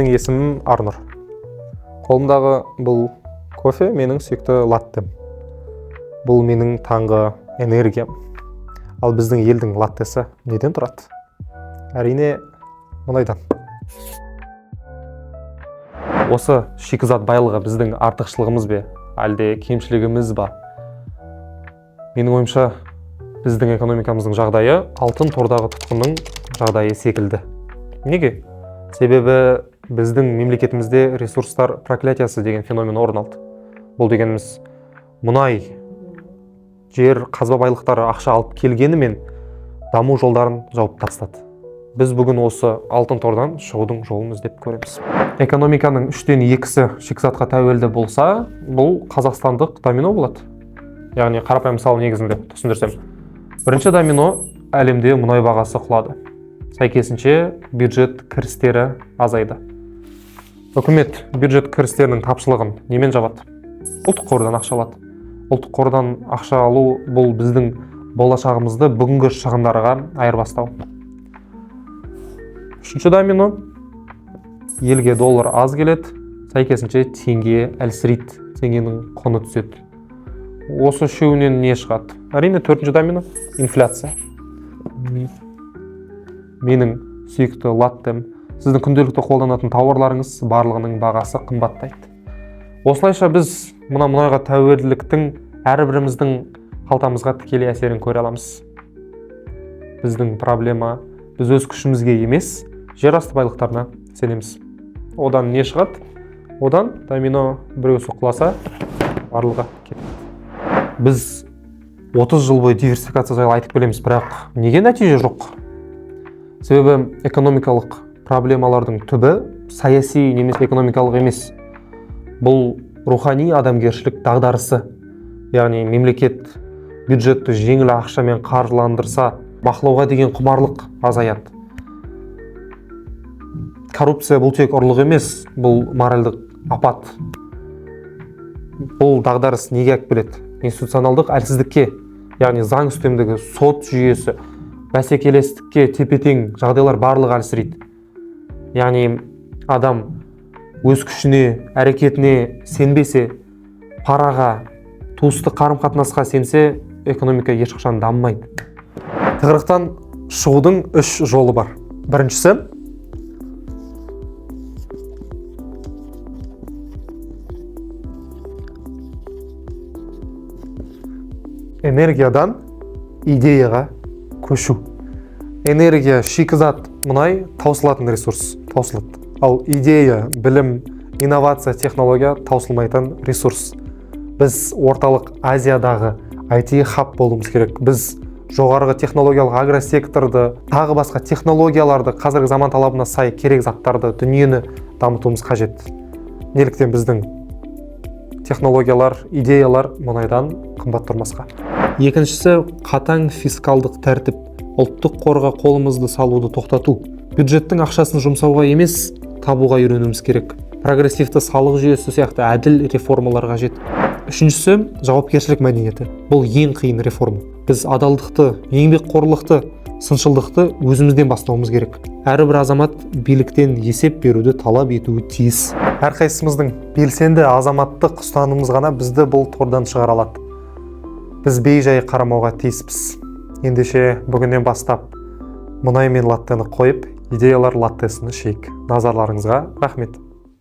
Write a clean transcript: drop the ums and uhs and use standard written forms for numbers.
Менің есімім Арнұр. Қолымдағы бұл кофе менің сүйікті латтем. Бұл менің таңғы энергиям. Ал біздің елдің латтесі неден тұрады? Әрине, мұнайдан. Осы шикізат байлығы біздің артықшылығымыз бе, әлде кемшілігіміз ба? Менің ойымша, біздің экономикамыздың жағдайы алтын тордағы тұтқынның жағдайы секілді. Неге? Себебі біздің мемлекетімізде ресурстар проклятиясы деген феномен орын алды. Бұл дегеніміз мұнай, жер, қазба байлықтары ақша алып келгенімен даму жолдарын жауып тастады. Біз бүгін осы алтын тордан шығудың жолын іздеп көреміз. Экономиканың 2/3-сі шикізатқа тәуелді болса, бұл қазақстандық домино болады. Яғни қарапайым мысал негізінде түсіндірсем. Бірінші домино әлемде мұнай бағасы құлады. Сәйкесінше бюджет кірістері азайды. Үкімет бюджет кірістерінің тапшылығын немен жабады? Ұлттық қордан ақша алады. Ұлттық қордан ақша алу бұл біздің болашағымызды бүгінгі шығындарға айырбастау. Үшінші домино, елге доллар аз келеді, сәйкесінше теңге әлсірейді, теңгенің құны түседі. Осы үшеуінен не шығады? Әрине, төртінші домино инфляция. Менің сүйікті латтем, сіздің күнделікті қолданатын тауарларыңыз барлығының бағасы қымбаттайды. Осылайша біз мұнайға тәуелділіктің әрбіріміздің қалтамызға тікелей әсерін көре аламыз. Біздің проблема, біз өз күшімізге емес, жер асты байлықтарына сенеміз. Одан не шығады? Одан домино біреусі құласа, барлығы кетеді. Біз 30 жыл бойы диверсификация жайлы айтып келеміз, бірақ неге нәтиже жоқ? Себебі экономикалық проблемалардың түбі саяси немесе экономикалық емес. Бұл рухани адамгершілік дағдарысы. Яғни мемлекет бюджетті жеңіл ақшамен қаржыландырса, бақылауға деген құмарлық азаяды. Коррупция бұл тек ұрлық емес, бұл моральдық апат. Бұл дағдарыс неге алып келеді? Институционалдық әлсіздікке, яғни заң үстемдігі, сот жүйесі, бәсекелестікке тепе-тең жағдайлар барлығы әлсірейді. Яғни адам өз күшіне, әрекетіне сенбесе, параға, туыстық қарым-қатынасқа сенсе, экономика ешқашан дамымайды. Тығырықтан шығудың 3 жолы бар. Біріншісі, энергиядан идеяға көшу. Энергия, шикізат, мұнай таусылатын ресурс, таусылады. Ал идея, білім, инновация, технология таусылмайтын ресурс. Біз орталық Азиядағы IT хаб болуымыз керек. Біз жоғарғы технологиялық агросекторды, тағы басқа технологияларды, қазіргі заман талабына сай керек заттарды, дүниені дамытуымыз қажет. Неліктен біздің технологиялар, идеялар мұнайдан қымбат тұрмасқа. Екіншісі, қатаң фискалдық тәртіп. Ұлттық қорға қолымызды салуды тоқтату. Бюджеттің ақшасын жұмсауға емес, табуға үйренуіміз керек. Прогрессивті салық жүйесі сияқты әділ реформалар қажет. Үшіншісі, жауапкершілік мәдениеті. Бұл ең қиын реформа. Біз адалдықты, еңбекқорлықты, сыншылдықты өзімізден бастауымыз керек. Әрбір азамат биліктен есеп беруді талап етуі тиіс. Әрқайсымыздың белсенді азаматтық ұстанымымыз ғана бізді бұл тордан шығара алады. Біз бей-жай қарамауға тиіспіз. Ендеше бүгіннен бастап мұнай мен латтені қойып, идеялар латтесini ішейік. Назарларыңызға рахмет.